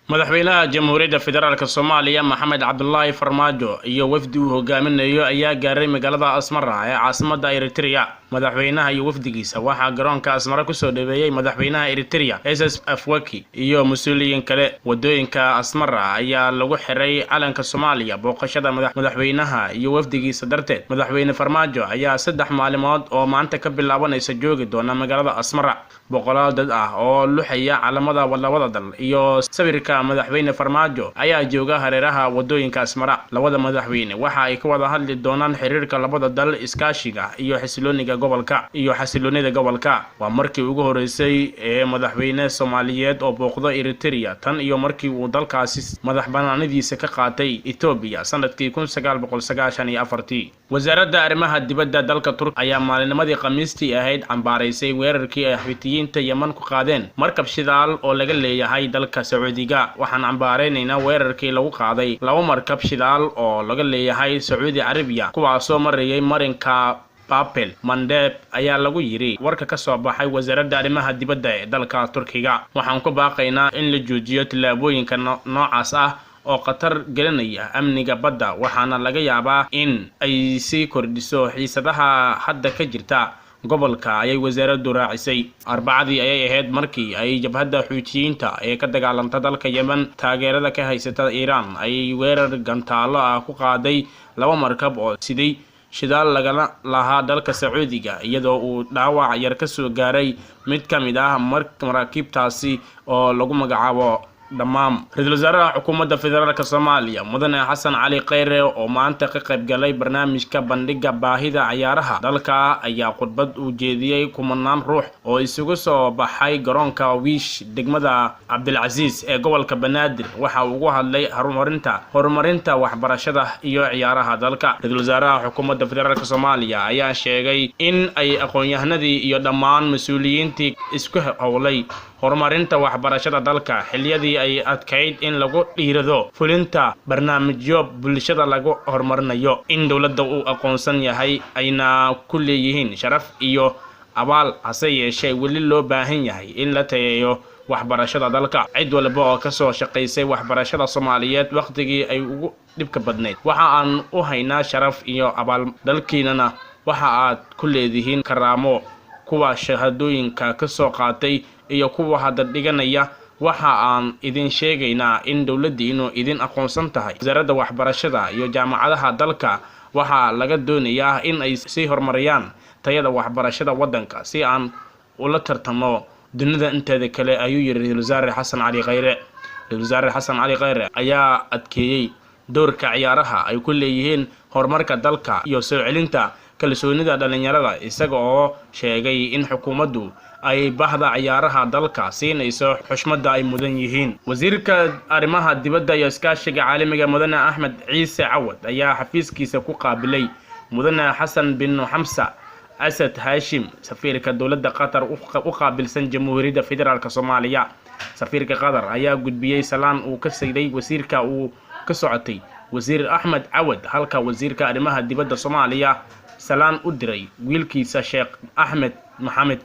madaxweynaha jamhuuriyadda federaalka Soomaaliya Maxamed Cabdullaahi Farmaajo iyo wafdi uu hogaaminayo ayaa gaaray magaalada Asmara ee caasimadda Eritrea. madaxweynaha iyo wafdigiisa waxaa garoonka Asmara ku soo dhaweeyay madaxweynaha Eritrea SS Afwerki iyo mas'uuliyiin kale. wadooyinka Asmara ayaa lagu xiray calanka Soomaaliya. booqashada madaxweynaha iyo wafdigiisa darteed madaxweyne Farmaajo ayaa 3 maalmood oo maanta ka bilaabanaysa joogi doona magaalada Asmara. boqolaal dad ah oo luxaya calamada labada dal iyo sawirka madaxweyne Farmaajo ayaa jooga hareeraha wadooyinka Asmara. labada madaxweyne waxa ay ka wada hadli doonaan xiriirka labada dal, iskaashiga iyo xasiloonida gobolka. waa markii ugu horeysay ee madaxweyne Soomaaliyeed oo booqdo Eritrea tan iyo markii uu dalkaasi madaxbanaanidiisa ka qaatay Ethiopia sanadkii 1994. wasaaradda arrimaha dibadda dalka Turkiga ayaa maalinimadii Khamiistii ahayd cambaaraysay weerarkii ay Xabitiyiinta Yemen ku qaadeen markab shidaal oo laga leeyahay dalka Sacuudiga. waxaan cambaaraynaynaa weerarkii lagu qaaday 2 markab shidaal oo laga leeyahay Sacuudi Carabiya kuwaasoo marayay marinka Babel Mandeb ayaa lagu yiri warka ka soo baxay wasaaradda arrimaha dibadda ee dalka Turkiga. waxaan ku baaqaynaa in la joojiyo tillaabooyinka noocaas ah oo qatar gelinaya amniga badda, waxaana laga yaabaa in ay sii kordhiso xiisadaha hadda ka jirta gobolka, ayay wasaaraddu raacisay. Arbacadii ayay ahayd markii ay jabhadda Xuutiyiinta ee ka dagaalanta dalka Yemen taageerada ka haysata Iiraan ay weerar gantaalo ah ku qaaday 2 markab oo siday shidaal laga lahaa dalka Sacuudiga, iyadoo uu dhaawac yar ka soo gaaray mid ka mid ah maraakiibtaasi oo lagu magacaabo Damaam. Ra'iisul Wasaaraha Xukuumadda Federaalka Soomaaliya Mudane Xasan Cali Kheyre oo maanta ka qayb galay barnaamijka bandhigga baahida ciyaaraha dalka ayaa khudbad u jeediyay kumanaan ruux oo isugu soo baxay garoonka Wish degmada Cabdilcasiis ee gobolka Banaadir. waxa uu uga hadlay horumarinta waxbarashada iyo ciyaaraha dalka. Ra'iisul Wasaaraha Xukuumadda Federaalka Soomaaliya ayaa sheegay in ay aqoon-yahanadii iyo dhammaan mas'uuliyiintii isku howlay horumarinta waxbarashada dalka xilliyadii ay adkayd in lagu dhiirado fulinta barnaamijyo bulshada lagu horumarinayo. in dawladda uu aqoonsan yahay ayna ku leeyihiin sharaf iyo abaal, hase yeeshee weli loo baahan yahay in la tayeeyo waxbarashada dalka. cid walba oo ka soo shaqaysay waxbarashada Soomaaliyeed waqtigii ay ugu dhibka badneyd waxa aan u haynaa sharaf iyo abaal. dalkiinana waxa aad ku leedihiin karaamo. kuwa shahadooyinka ka soo qaatay iyo kuwa hadda dhiganaya waxa aan idin sheegaynaa in dawladdiinu idin aqoonsan tahay. wasaaradda waxbarashada iyo jaamacadaha dalka waxa laga doonayaa in ay sii horumariyaan tayada waxbarashada waddanka si aan ula tartamo dunida inteeda kale, ayuu yiri Ra'iisul Wasaare Xasan Cali Kheyre. Ra'iisul Wasaare Xasan Cali Kheyre ayaa adkeeyay doorka ciyaaraha ay ku leeyihiin horumarka dalka iyo soo celinta kalsoonida dhalinyarada, isaga oo sheegay in xukuumaddu ay bahda ciyaaraha dalka siinayso xushmada ay mudan yihiin. wasiirka arrimaha dibadda iyo iskaashiga caalamiga Mudane Axmed Ciise Cawad ayaa xafiiskiisa ku qaabilay Mudane Xasan bin Xamsa Asad Hashim, safiirka dowladda Qatar u qaabilsan Jamhuuriyadda Federaalka Soomaaliya. safiirka Qatar ayaa gudbiyay salaan uu ka sayday wasiirka uu ka socotay wasiir Axmed Cawad, halka wasiirka arrimaha dibadda Soomaaliya salaan u diray wiilkiisa Sheekh Axmed Maxamed.